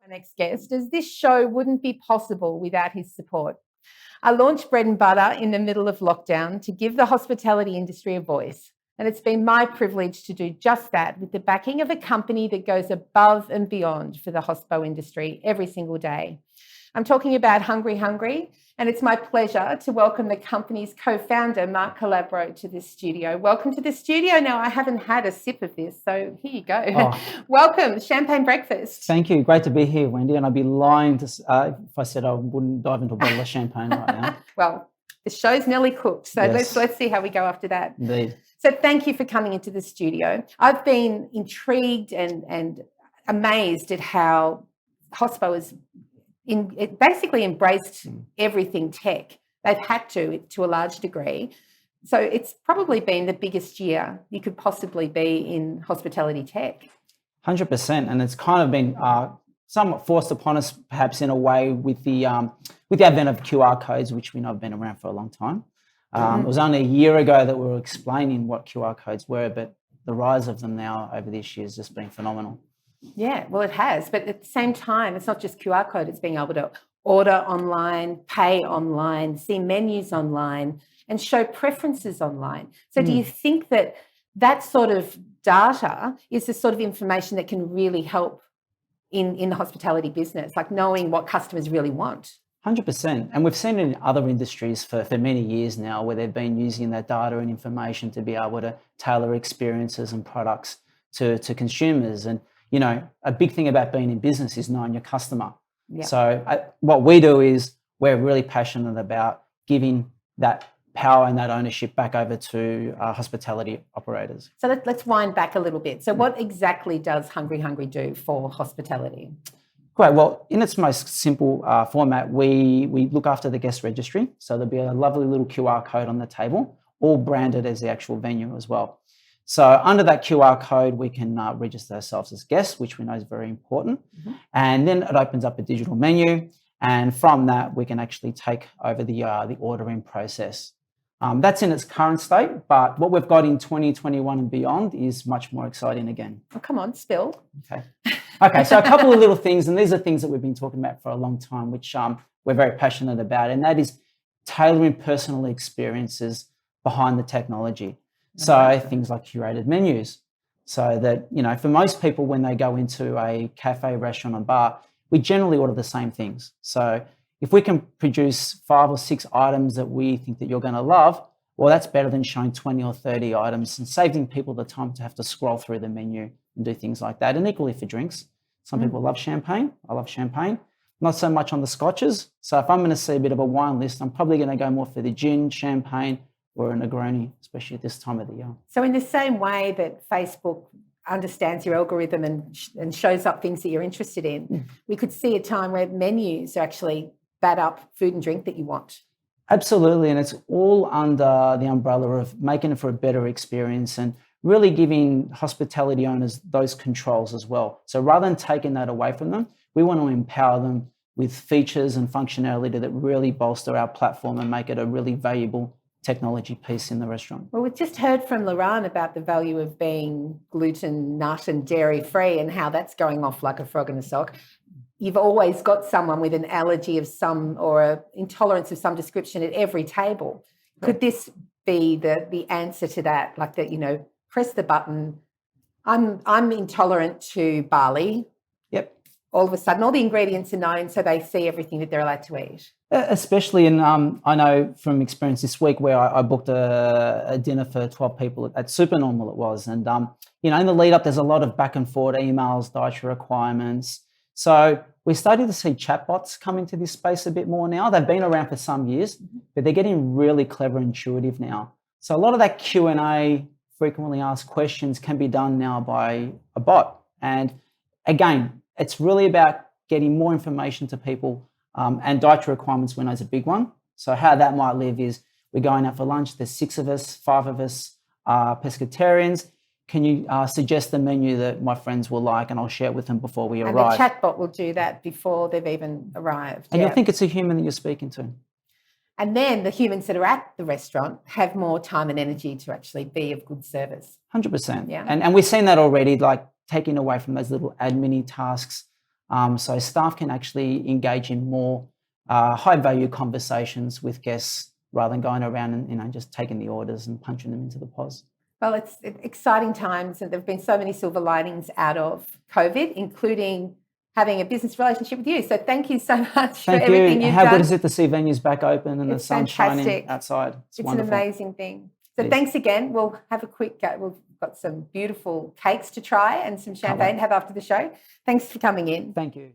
my next guest, as this show wouldn't be possible without his support. I launched Bread and Butter in the middle of lockdown to give the hospitality industry a voice. And it's been my privilege to do just that with the backing of a company that goes above and beyond for the hospo industry every single day. I'm talking about Hungry Hungry, and it's my pleasure to welcome the company's co-founder, Mark Calabro, to this studio. Welcome to the studio. Now, I haven't had a sip of this, so here you go. Oh. Welcome, Champagne Breakfast. Thank you. Great to be here, Wendy. And I'd be lying if I said I wouldn't dive into a bottle of champagne right now. Well, the show's nearly cooked, so yes. let's see how we go after that. Indeed. So thank you for coming into the studio. I've been intrigued and amazed at how Hospo has basically embraced everything tech. They've had to a large degree. So it's probably been the biggest year you could possibly be in hospitality tech. 100%. And it's kind of been somewhat forced upon us, perhaps in a way, with the advent of QR codes, which we know have been around for a long time. It was only a year ago that we were explaining what QR codes were, but the rise of them now over this year has just been phenomenal. Yeah, well, it has. But at the same time, it's not just QR code. It's being able to order online, pay online, see menus online, and show preferences online. So do you think that sort of data is the sort of information that can really help in the hospitality business, like knowing what customers really want? 100%. And we've seen it in other industries for many years now, where they've been using that data and information to be able to tailor experiences and products to consumers. And, you know, a big thing about being in business is knowing your customer. Yeah. So what we do is we're really passionate about giving that power and that ownership back over to hospitality operators. So let's wind back a little bit. So what exactly does Hungry Hungry do for hospitality? Great. Well, in its most simple format, we look after the guest registry. So there'll be a lovely little QR code on the table, all branded as the actual venue as well. So under that QR code, we can register ourselves as guests, which we know is very important. And then it opens up a digital menu. And from that, we can actually take over the ordering process. That's in its current state, but what we've got in 2021 and beyond is much more exciting again. Oh, come on, spill. Okay, so a couple of little things, and these are things that we've been talking about for a long time, which we're very passionate about, and that is tailoring personal experiences behind the technology. So things like curated menus, so that, you know, for most people when they go into a cafe, restaurant, and bar, we generally order the same things. So if we can produce 5 or 6 items that we think that you're going to love, well, that's better than showing 20 or 30 items and saving people the time to have to scroll through the menu and do things like that. And equally for drinks. Some people love champagne. I love champagne. Not so much on the scotches. So if I'm going to see a bit of a wine list, I'm probably going to go more for the gin, champagne, or a Negroni, especially at this time of the year. So in the same way that Facebook understands your algorithm and shows up things that you're interested in, we could see a time where menus are actually that up food and drink that you want. Absolutely. And it's all under the umbrella of making it for a better experience and really giving hospitality owners those controls as well. So rather than taking that away from them, we want to empower them with features and functionality that really bolster our platform and make it a really valuable technology piece in the restaurant. Well, we've just heard from Loran about the value of being gluten, nut and dairy free and how that's going off like a frog in a sock. You've always got someone with an allergy of some or an intolerance of some description at every table. Could this be the answer to that? Like that, you know, press the button. I'm intolerant to barley. Yep. All of a sudden, all the ingredients are known, so they see everything that they're allowed to eat. Especially in, I know from experience this week where I booked a dinner for 12 people at Supernormal it was. And, you know, in the lead up, there's a lot of back and forth emails, dietary requirements. So we're starting to see chatbots come into this space a bit more now. They've been around for some years, but they're getting really clever and intuitive now. So a lot of that Q&A, frequently asked questions, can be done now by a bot. And again, it's really about getting more information to people, and dietary requirements we know is a big one. So how that might live is we're going out for lunch, there's 6 of us, 5 of us are pescatarians. Can you suggest the menu that my friends will like, and I'll share it with them before we arrive. And the chatbot will do that before they've even arrived. And you'll think it's a human that you're speaking to. And then the humans that are at the restaurant have more time and energy to actually be of good service. 100%. Yeah. And we've seen that already, like taking away from those little admin tasks So staff can actually engage in more high-value conversations with guests rather than going around and just taking the orders and punching them into the POS. Well, it's exciting times, and there have been so many silver linings out of COVID, including having a business relationship with you. So thank you so much for everything you've How done. good is it to see venues back open and the It's sun shining fantastic. outside? It's It's wonderful. an amazing thing. So It is. thanks again. We'll have a quick go. We've got some beautiful cakes to try and some champagne to have after the show. Thanks for coming in. Thank you.